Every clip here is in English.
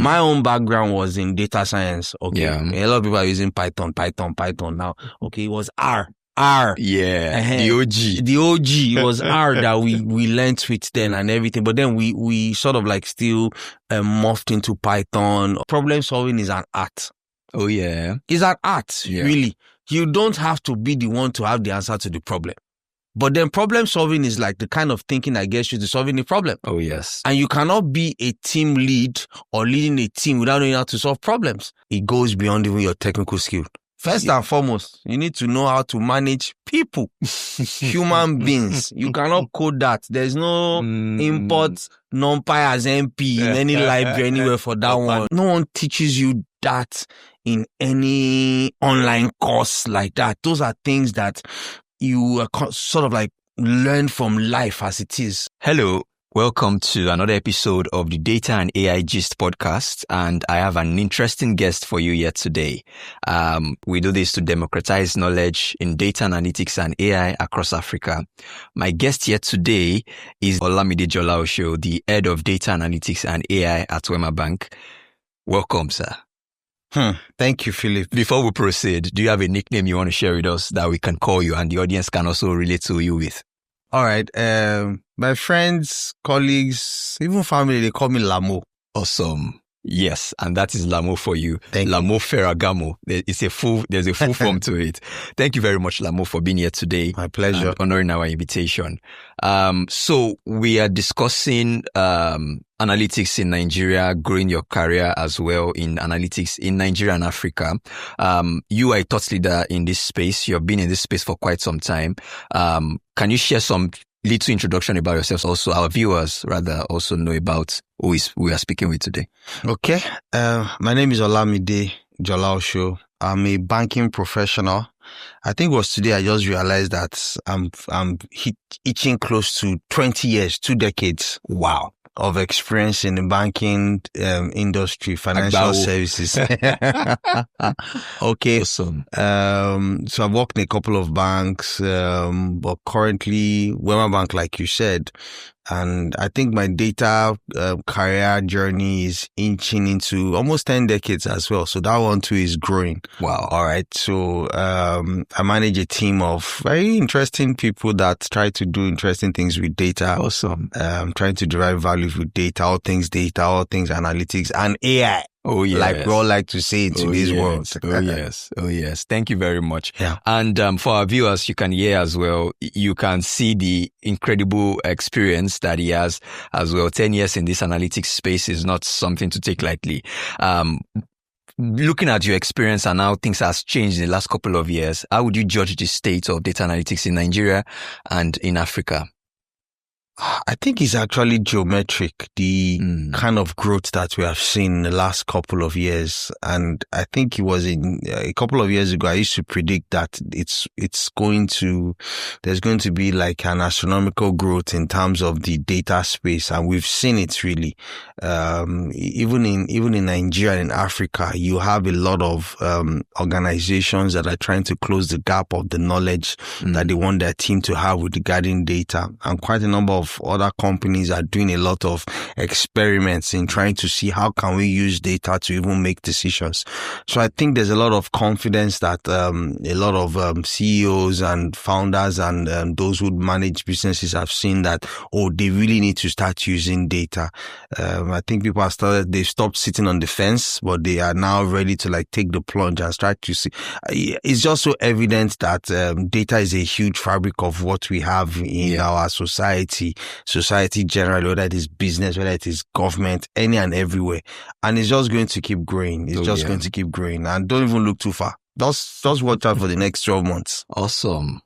My own background was in data science. Okay. Yeah. A lot of people are using Python now. Okay. It was R. Yeah. The OG. The OG. It was R that we learned with then and everything. But then we sort of like still morphed into Python. Problem solving is an art. Oh, yeah. It's an art, really. You don't have to be the one to have the answer to the problem. But then problem solving is like the kind of thinking that gets you to solving the problem. Oh, yes. And you cannot be a team lead or leading a team without knowing how to solve problems. It goes beyond even your technical skill. First and foremost, you need to know how to manage people, human beings. You cannot code that. There's no import NumPy as NP in any library anywhere for that one. No one teaches you that in any online course like that. Those are things that you sort of like learn from life as it is. Hello. Welcome to another episode of the Data and AI Gist podcast, and I have an interesting guest for you here today. We do this to democratize knowledge in data analytics and AI across Africa. My guest here today is Olamide Jolaoso, the head of data analytics and AI at Wema Bank. Welcome, sir. Thank you, Philip. Before we proceed, do you have a nickname you want to share with us that we can call you and the audience can also relate to you with? All right. My friends, colleagues, even family, they call me Lamo. Awesome. Yes, and that is Lamo for you. Lamo Ferragamo. There's a full form to it. Thank you very much, Lamo, for being here today. My pleasure. And honoring our invitation. So we are discussing analytics in Nigeria, growing your career as well in analytics in Nigeria and Africa. You are a thought leader in this space. You have been in this space for quite some time. Can you share some little introduction about yourself? Also, our viewers rather also know about who we are speaking with today. Okay. My name is Olamide Jolaoso. I'm a banking professional. I think it was today I just realized that I'm itching close to 20 years, 2 decades. Wow. Of experience in the banking industry, financial services. Okay. Awesome. So I've worked in a couple of banks, but currently Wema Bank, like you said. And I think my data career journey is inching into almost 10 decades as well. So that one too is growing. Wow. All right. So I manage a team of very interesting people that try to do interesting things with data. Awesome. Trying to derive value with data, all things analytics, and AI. Oh, yes. Like we all like to say in today's world. Oh, yes. Thank you very much. Yeah. And for our viewers, you can hear as well, you can see the incredible experience that he has as well. 10 years in this analytics space is not something to take lightly. Looking at your experience and how things has changed in the last couple of years, how would you judge the state of data analytics in Nigeria and in Africa? I think it's actually geometric, the kind of growth that we have seen in the last couple of years. And I think it was a couple of years ago, I used to predict that there's going to be like an astronomical growth in terms of the data space. And we've seen it really. Even in Nigeria and in Africa, you have a lot of, organizations that are trying to close the gap of the knowledge that they want their team to have with regarding data. And quite a number of other companies are doing a lot of experiments in trying to see how can we use data to even make decisions. So I think there's a lot of confidence that a lot of CEOs and founders and those who manage businesses have seen that, they really need to start using data. I think people they've stopped sitting on the fence, but they are now ready to like take the plunge and start to see. It's just so evident that data is a huge fabric of what we have in our society generally, whether it is business, whether it is government, any and everywhere. And it's just going to keep growing. It's going to keep growing. And don't even look too far. Just watch out for the next 12 months. Awesome.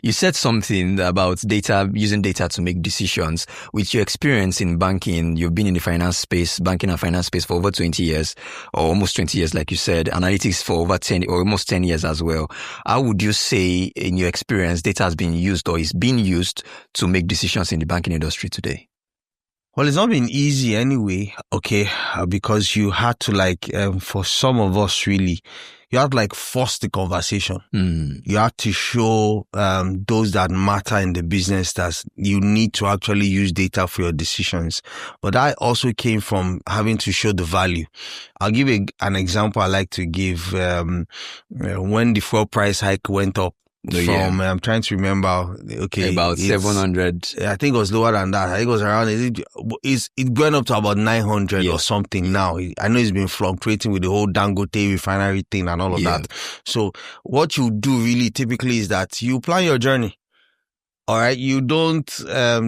You said something about data, using data to make decisions. With your experience in banking, you've been in the banking and finance space for over 20 years, or almost 20 years, like you said, analytics for over 10 or almost 10 years as well. How would you say, in your experience, data has been used or is being used to make decisions in the banking industry today? Well, it's not been easy anyway, okay, because you had to for some of us really, you had to force the conversation. You had to show those that matter in the business that you need to actually use data for your decisions. But that also came from having to show the value. I'll give an example I like to give. When the fuel price hike went up, I'm trying to remember. Okay, about 700. I think it was lower than that. I think it was around. It went up to about 900 or something now. I know it's been fluctuating with the whole Dangote refinery thing and all of that. So what you do really typically is that you plan your journey. All right. You don't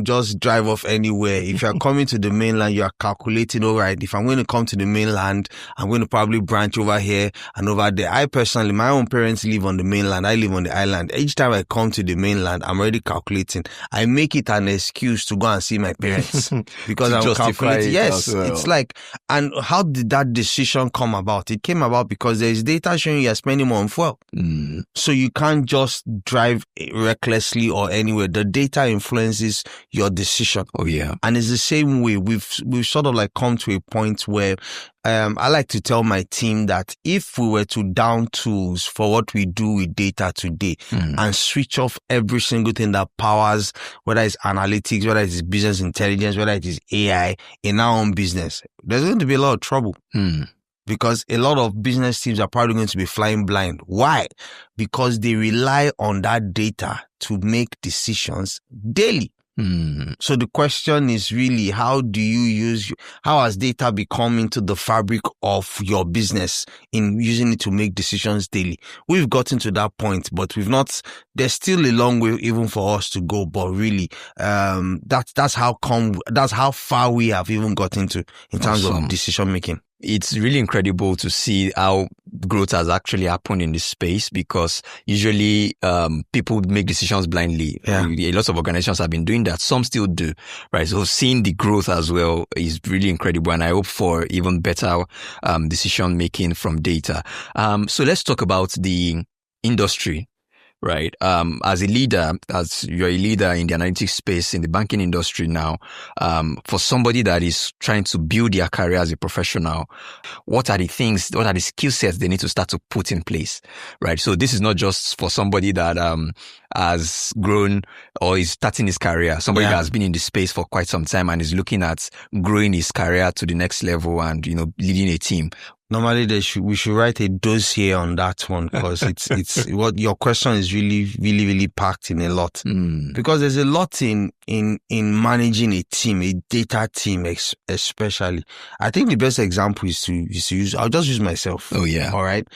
just drive off anywhere. If you're coming to the mainland, you are calculating, all right, if I'm going to come to the mainland, I'm going to probably branch over here and over there. I personally, my own parents live on the mainland. I live on the island. Each time I come to the mainland, I'm already calculating. I make it an excuse to go and see my parents because I'm calculating. Yes. Well. It's and how did that decision come about? It came about because there's data showing you're spending more on fuel. So you can't just drive recklessly or anywhere. The data influences your decision. Oh yeah. And it's the same way we've sort of come to a point where I like to tell my team that if we were to down tools for what we do with data today and switch off every single thing that powers, whether it's analytics, whether it's business intelligence, whether it is AI in our own business, there's going to be a lot of trouble. Because a lot of business teams are probably going to be flying blind. Why? Because they rely on that data to make decisions daily. So the question is really, how has data become into the fabric of your business in using it to make decisions daily? We've gotten to that point, but there's still a long way even for us to go. But really, that's how far we have even gotten to in terms of decision making. It's really incredible to see how growth has actually happened in this space, because usually people make decisions blindly. A lot of organizations have been doing that. Some still do, right? So seeing the growth as well is really incredible, and I hope for even better decision making from data. So let's talk about the industry. Right. As you're a leader in the analytics space, in the banking industry now, for somebody that is trying to build their career as a professional, what are the skill sets they need to start to put in place? Right. So this is not just for somebody that, has grown or is starting his career, somebody that has been in the space for quite some time and is looking at growing his career to the next level and, leading a team. Normally, we should write a dossier on that one, because it's what your question is really, really, really packed in a lot. Because there's a lot in managing a team, a data team, especially. I think the best example is to use. I'll just use myself. Oh yeah. All right.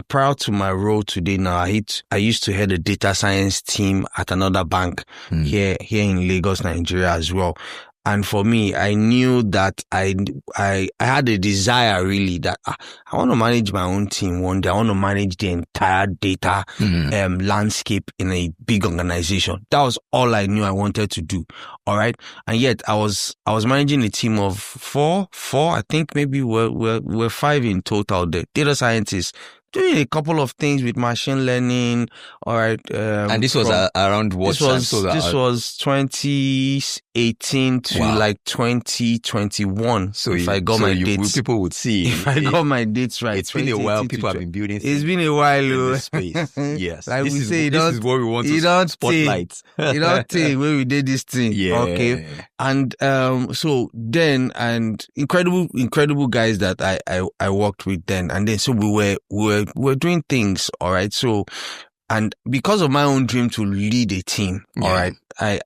Prior to my role today, now I used to head a data science team at another bank here in Lagos, Nigeria as well. And for me, I knew that I had a desire really that I want to manage my own team one day. I want to manage the entire data landscape in a big organization. That was all I knew I wanted to do. All right. And yet I was managing a team of four, I think maybe we're 5 in total. The data scientists, doing a couple of things with machine learning. All right. And this was around what time? This was 2018 to 2021. So if I got my dates, people would see. If I got my dates right, it's been a while. People have been building. It's been a while, in this space. Yes, this is what we want to spotlight. You don't think when we did this thing, okay? And so then, and incredible guys that I worked with then, and then so we were doing things, all right. So, and because of my own dream to lead a team, all right, I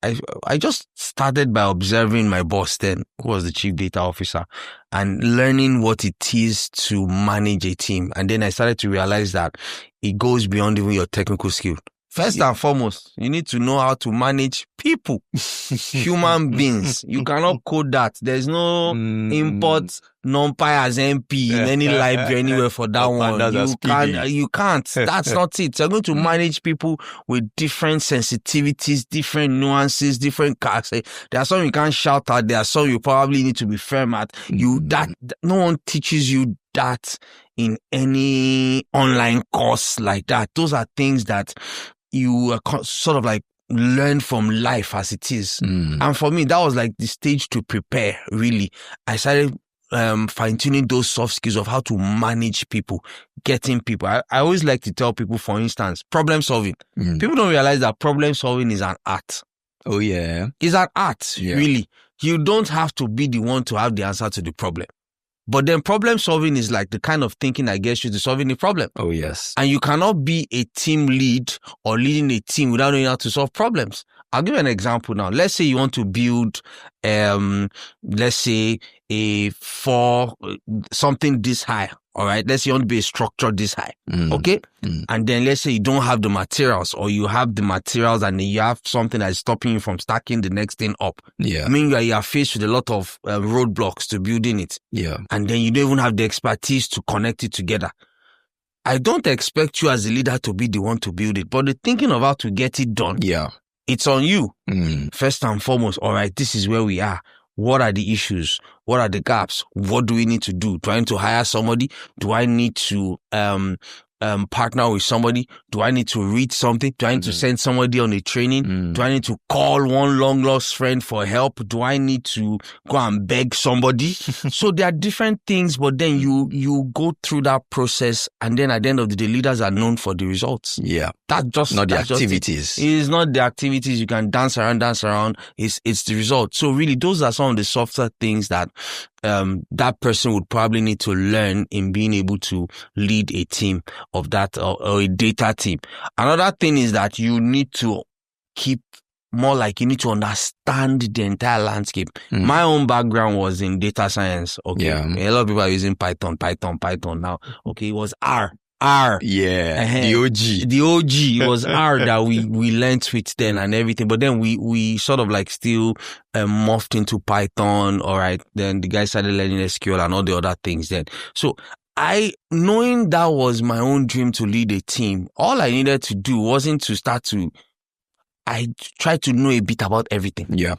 just started by observing my boss then, who was the chief data officer, and learning what it is to manage a team. And then I started to realize that it goes beyond even your technical skill. First and foremost, you need to know how to manage people, human beings. You cannot code that. There's no import NumPy as MP in any library anywhere for that one. You can't. That's not it. You're going to manage people with different sensitivities, different nuances, different characters. There are some you can't shout at. There are some you probably need to be firm at. No one teaches you that in any online course like that. Those are things that you are sort of learn from life as it is. And for me, that was like the stage to prepare, really. I started fine-tuning those soft skills of how to manage people, getting people. I always like to tell people, for instance, problem solving. People don't realize that problem solving is an art. Oh, yeah. It's an art, really. You don't have to be the one to have the answer to the problem. But then problem solving is like the kind of thinking that gets you to solving the problem. Oh, yes. And you cannot be a team lead or leading a team without knowing how to solve problems. I'll give you an example now. Let's say you want to build, let's say something this high. All right. Let's say you want to be a structure this high. Okay. And then let's say you don't have the materials, or you have the materials and you have something that is stopping you from stacking the next thing up. Yeah. Meaning you are faced with a lot of roadblocks to building it. Yeah. And then you don't even have the expertise to connect it together. I don't expect you as a leader to be the one to build it, but the thinking of how to get it done. Yeah. It's on you. First and foremost, all right, this is where we are. What are the issues? What are the gaps? What do we need to do? Do I need to hire somebody? Do I need to partner with somebody? Do I need to read something? Do I need to send somebody on a training? Do I need to call one long lost friend for help? Do I need to go and beg somebody? So there are different things, but then you go through that process, and then at the end of the day, leaders are known for the results. Yeah. That's just not the that's just activities. It is not the activities. You can dance around. It's the result. So really, those are some of the softer things that that person would probably need to learn in being able to lead a team of that or a data team. Another thing is that you need to keep more like you need to understand the entire landscape. My own background was in data science. Okay. Yeah. A lot of people are using Python now. Okay. It was R. Yeah. The OG. The OG was R that we learned with then and everything. But then we sort of like still morphed into Python. All right. Then the guy started learning SQL and all the other things then. So knowing that was my own dream to lead a team, all I needed to do wasn't to I tried to know a bit about everything. Yeah.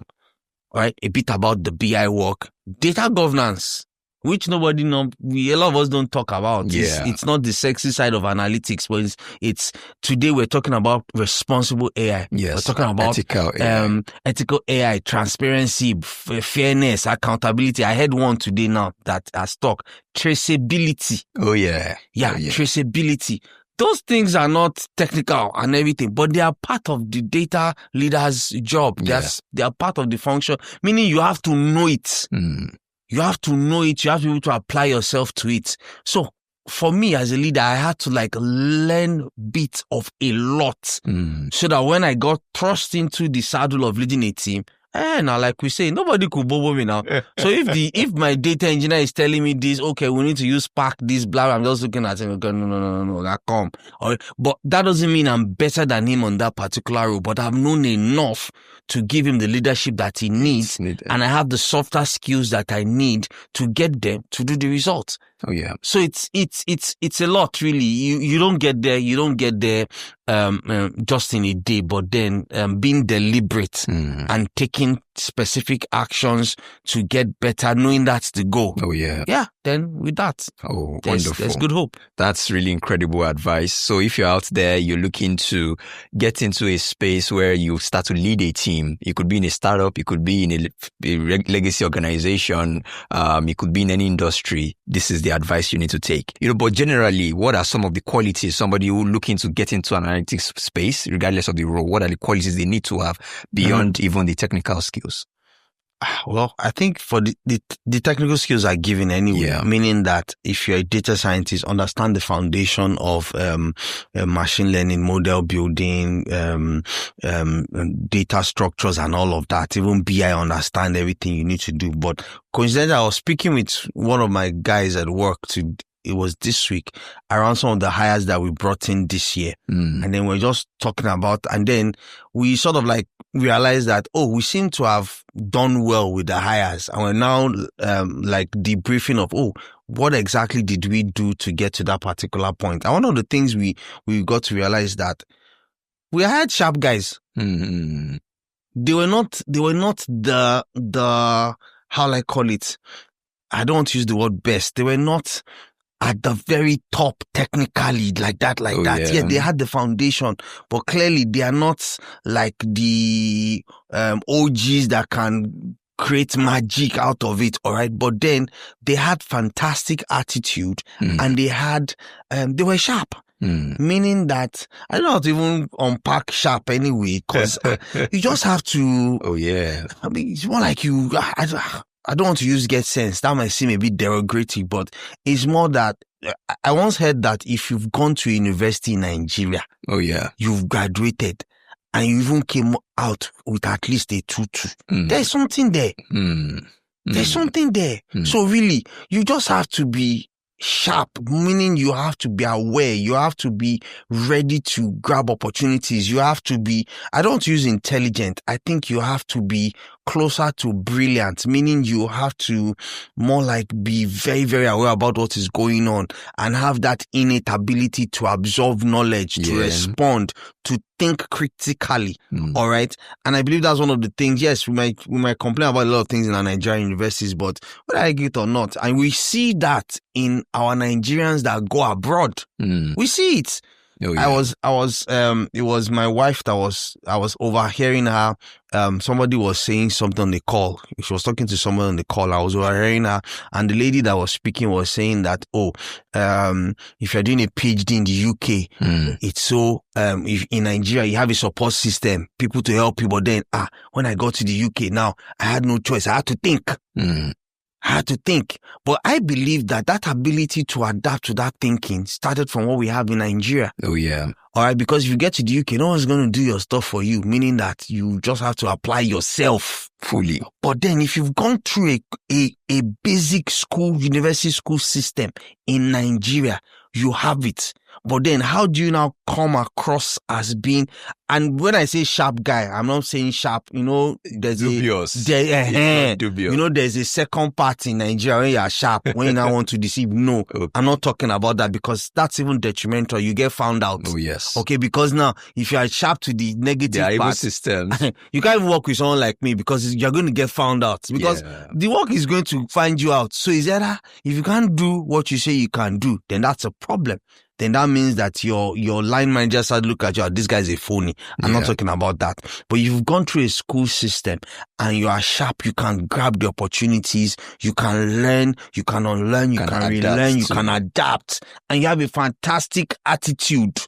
All right. A bit about the BI work, data governance, which nobody know. A lot of us don't talk about. Yeah. It's not the sexy side of analytics, but it's today we're talking about responsible AI. Yes. We're talking about ethical AI, transparency, fairness, accountability. I had one today now that has talked traceability. Oh yeah. Yeah. Traceability. Those things are not technical and everything, but they are part of the data leader's job. They are part of the function, meaning you have to know it. You have to know it. You have to be able to apply yourself to it. So for me as a leader, I had to like learn bits of a lot so that when I got thrust into the saddle of leading a team, now, like we say, nobody could bobo me now. So if my data engineer is telling me this, okay, we need to use Spark, this, blah, I'm just looking at him, okay, no, that come. But that doesn't mean I'm better than him on that particular role, but I've known enough to give him the leadership that he needs. And I have the softer skills that I need to get them to do the results. Oh yeah. So it's a lot really. You don't get there just in a day, but then being deliberate and taking specific actions to get better, knowing that's the goal. Oh yeah. Yeah. Then with that, wonderful. There's good hope. That's really incredible advice. So if you're out there, you're looking to get into a space where you start to lead a team. You could be in a startup, you could be in a legacy organization, you could be in any industry. This is the advice you need to take. But generally, what are some of the qualities somebody who looking to get into an analytics space, regardless of the role, what are the qualities they need to have beyond even the technical skills? Well, I think for the technical skills are given anyway, meaning that if you're a data scientist, understand the foundation of machine learning, model building, data structures and all of that. Even BI, understand everything you need to do. But coincidentally, I was speaking with one of my guys at work it was this week around some of the hires that we brought in this year. And then we're just talking about, and then we sort of like realized that, we seem to have done well with the hires. And we're now, like debriefing of, what exactly did we do to get to that particular point? And one of the things we got to realize that we hired sharp guys. They were not the, how I call it? I don't want to use the word best. They were not at the very top technically, like that. Yeah, they had the foundation, but clearly they are not like the OGs that can create magic out of it, all right? But then they had fantastic attitude and they were sharp. Meaning that I don't know how to even unpack sharp anyway, because you just have to. Oh yeah. I mean, it's more like I don't want to use get sense. That might seem a bit derogatory, but it's more that I once heard that if you've gone to university in Nigeria, oh yeah, you've graduated and you even came out with at least a 2-2. There's something there. There's something there. So really, you just have to be sharp, meaning you have to be aware, you have to be ready to grab opportunities, you have to be, I don't use intelligent, I think you have to be closer to brilliant, meaning you have to more like be very, very aware about what is going on and have that innate ability to absorb knowledge, to respond, to think critically. All right. And I believe that's one of the things. Yes, we might complain about a lot of things in our Nigerian universities, but whether I agree it or not, and we see that in our Nigerians that go abroad. We see it. Oh, yeah. It was my wife that I was overhearing her. Somebody was saying something on the call. She was talking to someone on the call. I was overhearing her, and the lady that was speaking was saying that, if you're doing a PhD in the UK, it's so, if in Nigeria, you have a support system, people to help you. But then, when I got to the UK now, I had no choice. I had to think. I had to think. But I believe that ability to adapt to that thinking started from what we have in Nigeria. Oh, yeah. All right. Because if you get to the UK, no one's going to do your stuff for you, meaning that you just have to apply yourself fully. But then if you've gone through a basic school, university school system in Nigeria, you have it. But then how do you now come across as being, and when I say sharp guy, I'm not saying sharp, there's dubious. Dubious. There's a second part in Nigeria when you are sharp, when you now want to deceive. No, okay. I'm not talking about that because that's even detrimental. You get found out. Oh, yes. Okay, because now if you are sharp to the negative part, evil systems. You can't even work with someone like me because you're going to get found out because the work is going to find you out. So is either if you can't do what you say you can do, then that's a problem. Then that means that your line manager started look at you, this guy's a phony. I'm not talking about that. But you've gone through a school system and you are sharp, you can grab the opportunities, you can learn, you can unlearn, you can relearn, you can adapt, and you have a fantastic attitude.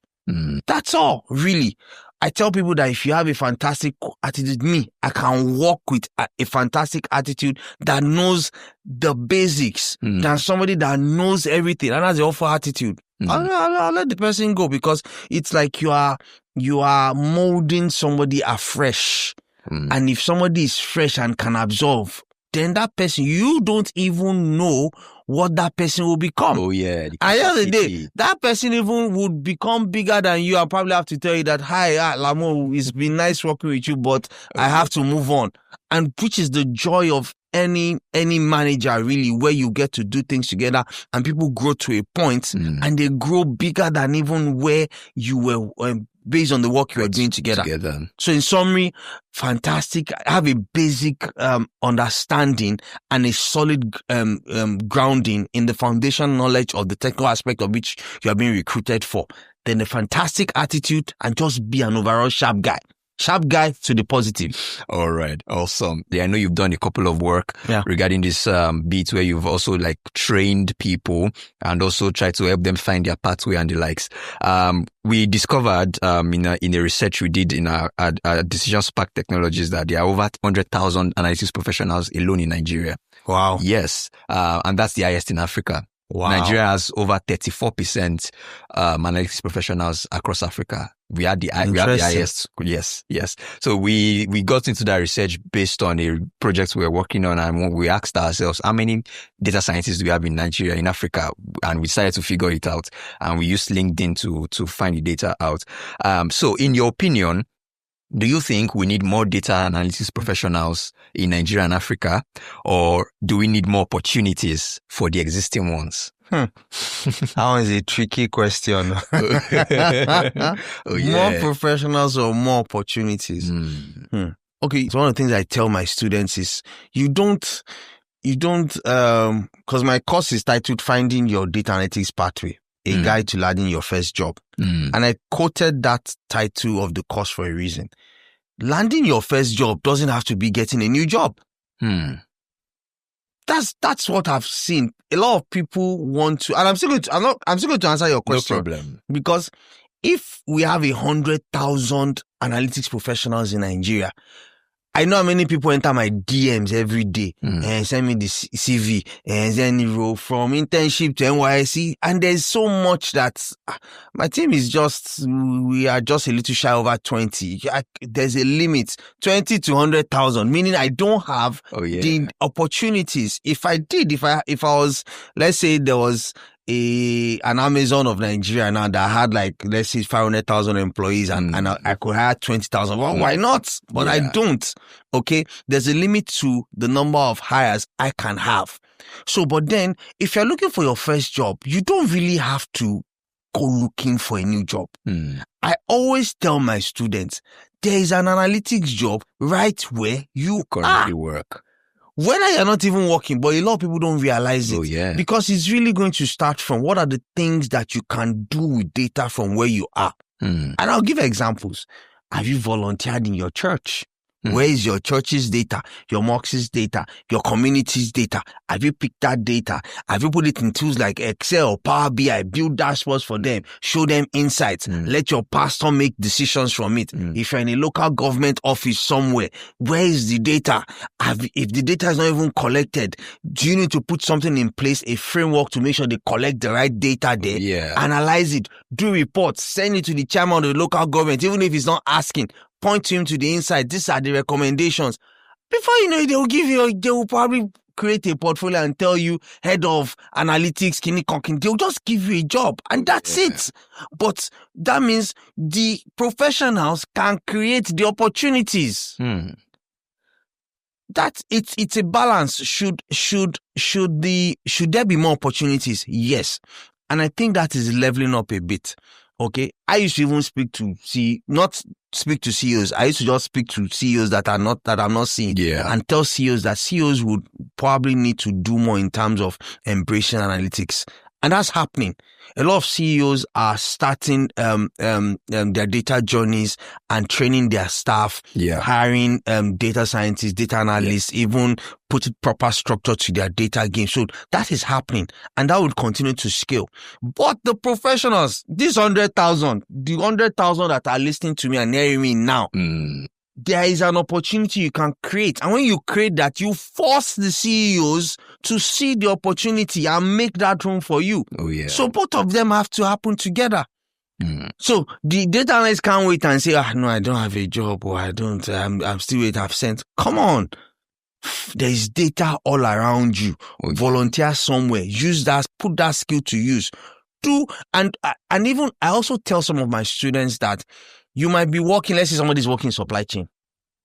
That's all, really. I tell people that if you have a fantastic attitude, I can walk with a fantastic attitude that knows the basics than somebody that knows everything and has an awful attitude. I'll let the person go because it's like you are molding somebody afresh. And if somebody is fresh and can absorb, then that person, you don't even know what that person will become. Oh, yeah. At the end of the day, that person even would become bigger than you. I'll probably have to tell you that, hi, Lamo, it's been nice working with you, but I have to move on. And which is the joy of any manager, really, where you get to do things together and people grow to a point and they grow bigger than even where you were based on the work you are doing together. So in summary, fantastic. Have a basic understanding and a solid grounding in the foundation knowledge of the technical aspect of which you are being recruited for. Then a fantastic attitude and just be an overall sharp guy. Sharp guy to the positive. All right. Awesome. Yeah, I know you've done a couple of work regarding this bit where you've also trained people and also tried to help them find their pathway and the likes. We discovered in a research we did in our Decision Spark Technologies that there are over 100,000 analytics professionals alone in Nigeria. Wow. Yes. And that's the highest in Africa. Wow. Nigeria has over 34% analytics professionals across Africa. We are the highest. Yes. So we got into that research based on a project we were working on, and we asked ourselves, how many data scientists do we have in Nigeria, in Africa? And we decided to figure it out. And we used LinkedIn to find the data out. So in your opinion, do you think we need more data analytics professionals in Nigeria and Africa, or do we need more opportunities for the existing ones? That was a tricky question. More professionals or more opportunities? Okay, so one of the things I tell my students is you don't because my course is titled Finding Your Data Analytics Pathway, a guide to landing your first job. And I quoted that title of the course for a reason. Landing your first job doesn't have to be getting a new job. That's what I've seen. A lot of people want to, and I'm still going to answer your question. No problem. Because if we have 100,000 analytics professionals in Nigeria, I know how many people enter my DMs every day and send me the CV and then from internship to NYSC. And there's so much that my team is we are just a little shy over 20. There's a limit, 20 to 100,000, meaning I don't have the opportunities. If I was, let's say there was an Amazon of Nigeria now that had let's say 500,000 employees and I could hire 20,000. Well, why not? But I don't. Okay. There's a limit to the number of hires I can have. So, but then if you're looking for your first job, you don't really have to go looking for a new job. I always tell my students, there is an analytics job right where you currently work. Whether you're not even working, but a lot of people don't realize it. Oh, yeah. Because it's really going to start from what are the things that you can do with data from where you are. And I'll give examples. Have you volunteered in your church? Where is your church's data, your mosque's data, your community's data? Have you picked that data? Have you put it in tools like Excel, Power BI, build dashboards for them, show them insights, let your pastor make decisions from it? If you're in a local government office somewhere, where is the data? If the data is not even collected, do you need to put something in place, a framework to make sure they collect the right data there? Yeah. Analyze it, do reports, send it to the chairman of the local government, even if he's not asking. Point to him to the inside. These are the recommendations. Before you know it, they will probably create a portfolio and tell you head of analytics, Kini Konkin. They'll just give you a job and that's it. But that means the professionals can create the opportunities. That it's a balance. Should there be more opportunities? Yes. And I think that is leveling up a bit. Okay. I used to even not speak to CEOs. I used to just speak to CEOs that I'm not seeing. Yeah. And tell CEOs that CEOs would probably need to do more in terms of embracing analytics. And that's happening. A lot of CEOs are starting their data journeys and training their staff, hiring data scientists, data analysts, even putting proper structure to their data game. So that is happening and that will continue to scale. But the professionals, the 100,000 that are listening to me and hearing me now, there is an opportunity you can create. And when you create that, you force the CEOs to see the opportunity and make that room for you. Oh, yeah. So both of them have to happen together. So the data analyst can't wait and say, no, I don't have a job or I'm still waiting, I've sent. Come on. There is data all around you. Volunteer somewhere. Use that, put that skill to use. And even I also tell some of my students that you might be working, let's say somebody's working in supply chain.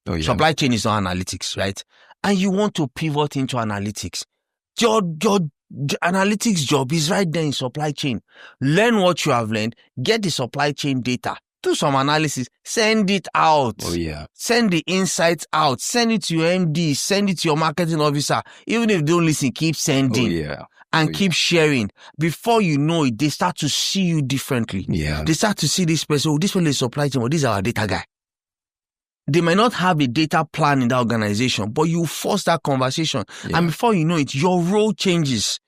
Oh, yeah. Supply chain is not analytics, right? And you want to pivot into analytics. Your analytics job is right there in supply chain. Learn what you have learned, get the supply chain data, do some analysis, send it out. Oh, yeah. Send the insights out, send it to your MD, send it to your marketing officer. Even if they don't listen, keep sending. Oh, yeah. And keep sharing. Before you know it, they start to see you differently. Yeah. They start to see this person, this one is supply chain, this is our data guy. They might not have a data plan in that organization, but you force that conversation. Yeah. And before you know it, your role changes.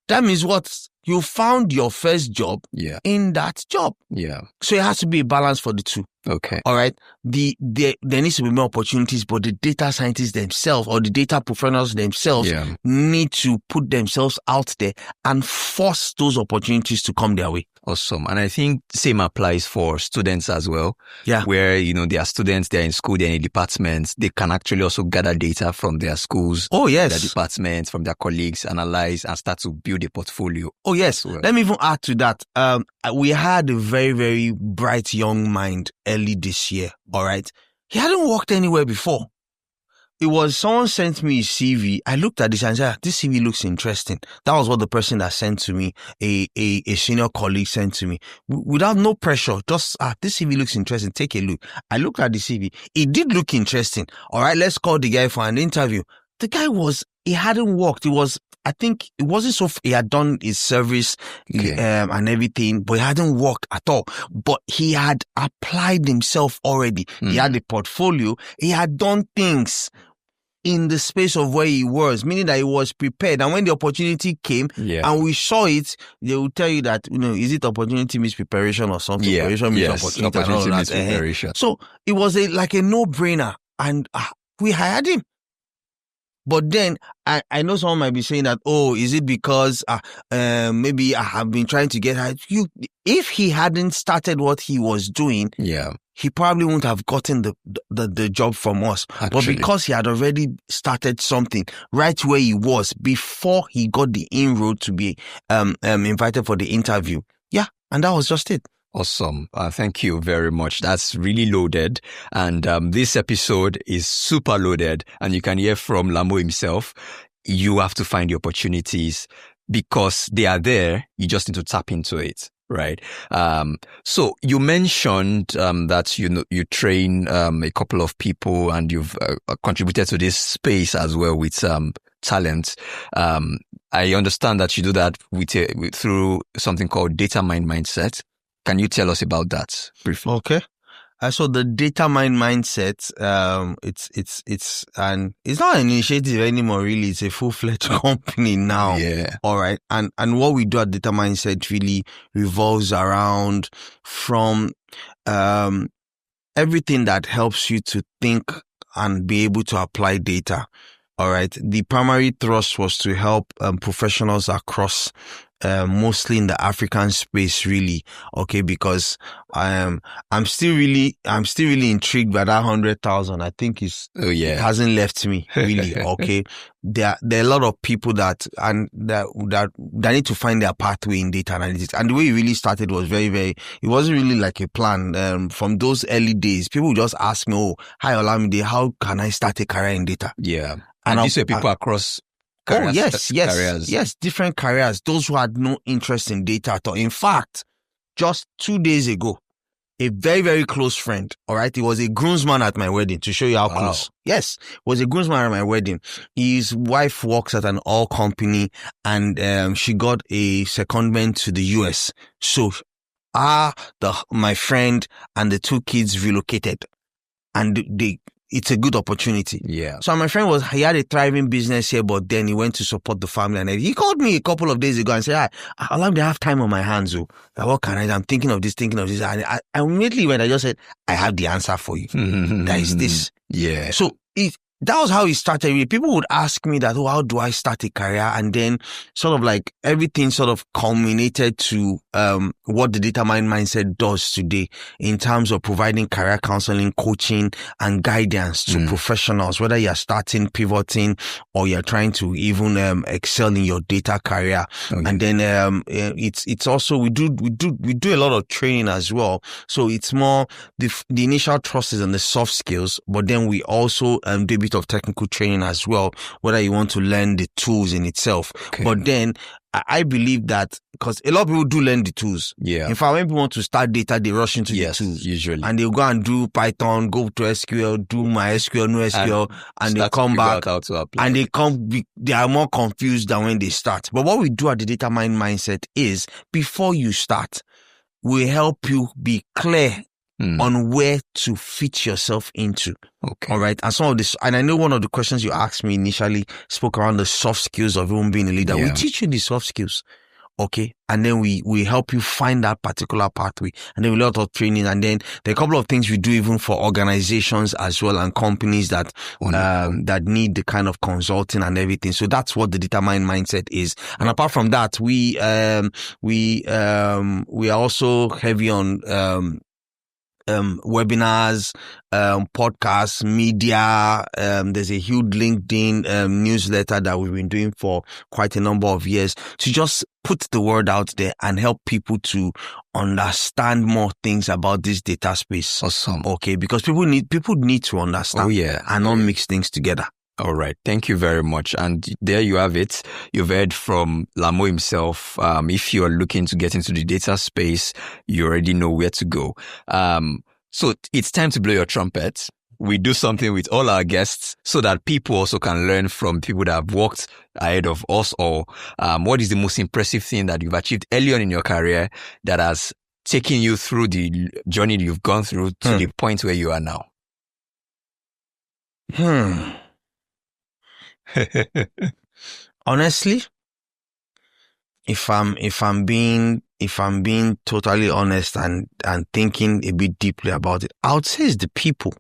That means what? You found your first job in that job. Yeah. So it has to be a balance for the two. Okay. All right. There needs to be more opportunities, but the data scientists themselves or the data professionals themselves need to put themselves out there and force those opportunities to come their way. Awesome. And I think same applies for students as well. Yeah. Where, they are students, they're in school, they're in departments. They can actually also gather data from their schools. Oh, yes. Their departments, from their colleagues, analyze and start to build a portfolio. Oh, yes. Well. Let me even add to that. We had a very, very bright young mind early this year. All right. He hadn't worked anywhere before. It was someone sent me a CV. I looked at this and said, this CV looks interesting. That was what the person that sent to me, a senior colleague sent to me. Without no pressure, just, this CV looks interesting. Take a look. I looked at the CV. It did look interesting. All right, let's call the guy for an interview. The guy was it hadn't worked. I think it wasn't he had done his service, and everything, but it hadn't worked at all. But he had applied himself already. He had a portfolio. He had done things in the space of where he was, meaning that he was prepared. And when the opportunity came and we saw it, they will tell you that, is it opportunity means preparation or something? Yeah. Preparation means opportunity. Opportunity means preparation. So it was like a no-brainer, and we hired him. But then I know someone might be saying that, is it because maybe I have been trying to get hired? If he hadn't started what he was doing, he probably wouldn't have gotten the job from us. Actually. But because he had already started something right where he was before he got the inroad to be invited for the interview. Yeah, and that was just it. Awesome. Thank you very much. That's really loaded. And this episode is super loaded. And you can hear from Lamo himself. You have to find the opportunities because they are there. You just need to tap into it. Right. So you mentioned that you train a couple of people and you've contributed to this space as well with talent. I understand that you do that through something called Data Mind Mindset. Can you tell us about that briefly? Okay. So the Data Mind Mindset, it's not an initiative anymore, really. It's a full-fledged company now. Yeah. All right. And what we do at Data Mindset really revolves around from, everything that helps you to think and be able to apply data. All right. The primary thrust was to help professionals across mostly in the African space, really. Okay, because I'm still really intrigued by that 100,000. I think it hasn't left me really. Okay, there are a lot of people that need to find their pathway in data analytics. And the way it really started was very, very. It wasn't really like a plan. From those early days, people would just ask me, "Oh, hi Olamide, how can I start a career in data?" Yeah, and these were people across. Careers. Yes, different careers. Those who had no interest in data at all. In fact, just 2 days ago, a very, very close friend, all right, he was a groomsman at my wedding, to show you how close. Yes, was a groomsman at my wedding. His wife works at an oil company, and she got a secondment to the US. So, my friend and the 2 kids relocated, and it's a good opportunity. Yeah. So my friend he had a thriving business here, but then he went to support the family, and he called me a couple of days ago and said, I'll have time on my hands. What can I do? I'm thinking of this. And I immediately I just said, I have the answer for you. That is this. Yeah. So that was how it started. People would ask me that, how do I start a career? And then sort of like everything sort of culminated to what the Data Mind Mindset does today in terms of providing career counseling, coaching, and guidance to professionals, whether you're starting, pivoting, or you're trying to even excel in your data career. Okay. And then it's also we do a lot of training as well. So it's more the initial trust is on the soft skills, but then we also do a bit of technical training as well, whether you want to learn the tools in itself. Okay. But then I believe that because a lot of people do learn the tools. Yeah. In fact, when people want to start data, they rush into the tools. Usually. And they'll go and do Python, go to SQL, do MySQL, NoSQL, and they come back and they are more confused than when they start. But what we do at the Data Mind Mindset is before you start, we help you be clear on where to fit yourself into. Okay. All right. And some of this, and I know one of the questions you asked me initially spoke around the soft skills of even being a leader. Yeah. We teach you the soft skills. Okay. And then we help you find that particular pathway. And then we do a lot of training. And then there are a couple of things we do even for organizations as well and companies that need the kind of consulting and everything. So that's what the Data Mind Mindset is. And apart from that, we are also heavy on, webinars, podcasts, media. There's a huge LinkedIn newsletter that we've been doing for quite a number of years to just put the word out there and help people to understand more things about this data space. Awesome. Okay, because people need to understand. Oh, yeah. And not mix things together. All right. Thank you very much. And there you have it. You've heard from Lamo himself. If you're looking to get into the data space, you already know where to go. So it's time to blow your trumpet. we do something with all our guests so that people also can learn from people that have worked ahead of us, or what is the most impressive thing that you've achieved early on in your career that has taken you through the journey you've gone through to the point where you are now? Honestly, if I'm being totally honest and thinking a bit deeply about it, I would say it's the people.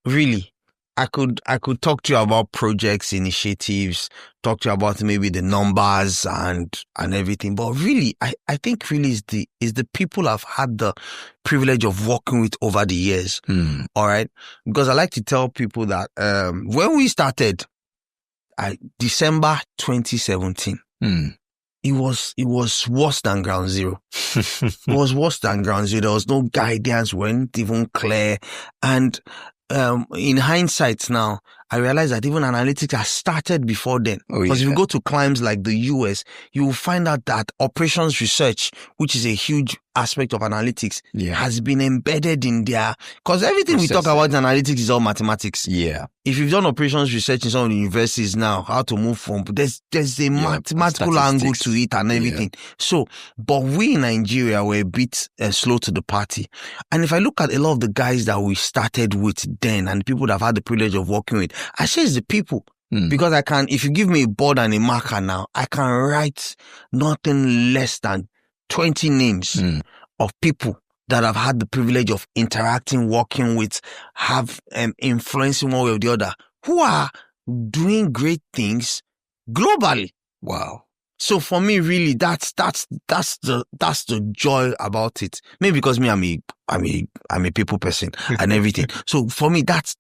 Really. I could talk to you about projects, initiatives, talk to you about maybe the numbers and everything. But really, I think really is the people I've had the privilege of working with over the years. All right. Because I like to tell people that, when we started, December 2017, it was worse than ground zero. It was worse than ground zero. There was no guidance, weren't even clear. And in hindsight now, I realize that even analytics has started before then. Because if you go to climes like the US, you will find out that operations research, which is a huge aspect of analytics, has been embedded in their, because everything we talk about in analytics is all mathematics. Yeah. If you've done operations research in some of the universities now, how to move from, there's a mathematical angle to it and everything. So, but we in Nigeria were a bit slow to the party. And if I look at a lot of the guys that we started with then and the people that I've had the privilege of working with, I say it's the people. Because if you give me a board and a marker now, I can write nothing less than 20 names of people that I've had the privilege of interacting, working with, have influencing one way or the other, who are doing great things globally. Wow. So for me, really, that's the joy about it. Maybe because me, I'm a people person and everything. So for me, that's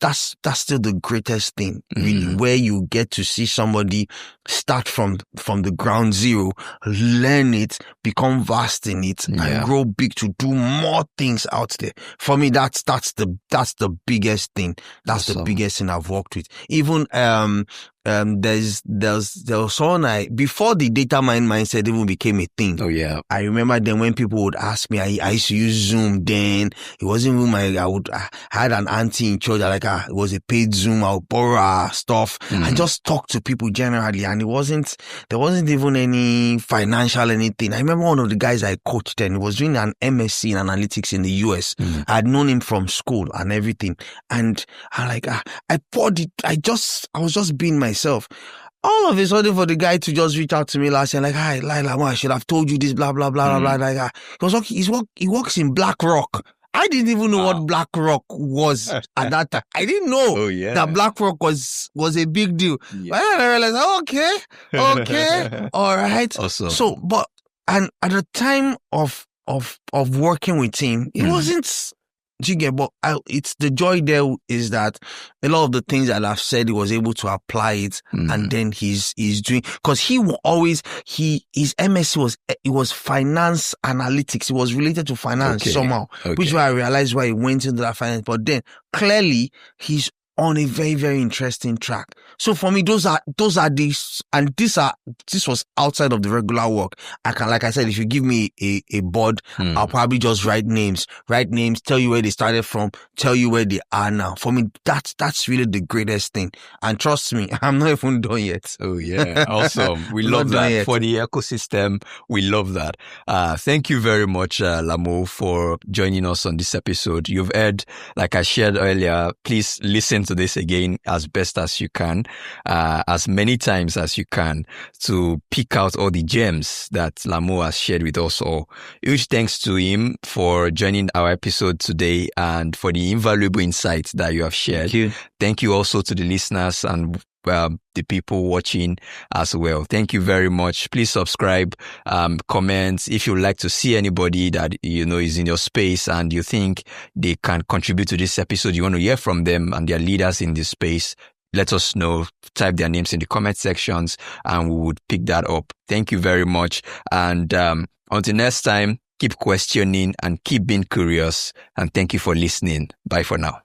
still the greatest thing, really, where you get to see somebody start from the ground zero, learn it, become vast in it, and grow big to do more things out there. For me, that's the biggest thing. That's the biggest thing I've worked with. Even there was someone before the data mine mindset even became a thing. Oh yeah. I remember then when people would ask me, I used to use Zoom then. It wasn't even I had an auntie in church that it was a paid Zoom. I would borrow stuff. I just talked to people generally, and there wasn't even any financial anything. I remember one of the guys I coached then, he was doing an MSc in analytics in the US. I had known him from school and everything. And I poured it. I was just being myself. All of a sudden, for the guy to just reach out to me last year, hi, Lila, I should have told you this, blah, blah, blah, blah, blah. He works in BlackRock. I didn't even know what BlackRock was at that time. I didn't know that BlackRock was a big deal. Yeah. But then I realized, okay, all right. Awesome. So, but, and at the time of working with him, it wasn't, but it's the joy there is that a lot of the things that I've said, he was able to apply it, and then he's doing, because his MSc was finance analytics. It was related to finance somehow, which is why I realized why he went into that finance. But then clearly he's on a very, very interesting track. So for me, those are these, and this was outside of the regular work. Like I said, if you give me a board, I'll probably just write names, tell you where they started from, tell you where they are now. For me, that's really the greatest thing. And trust me, I'm not even done yet. Oh yeah. Awesome. We love that. For the ecosystem, we love that. Thank you very much, Lamo, for joining us on this episode. You've heard, like I shared earlier, please listen to this again as best as you can, as many times as you can, to pick out all the gems that Lamo has shared with us all. Huge thanks to him for joining our episode today and for the invaluable insights that you have shared. Thank you also to the listeners and the people watching as well. Thank you very much. Please subscribe, comment. If you'd like to see anybody that is in your space and you think they can contribute to this episode, you want to hear from them and their leaders in this space, let us know. Type their names in the comment sections and we would pick that up. Thank you very much. And until next time, keep questioning and keep being curious. And thank you for listening. Bye for now.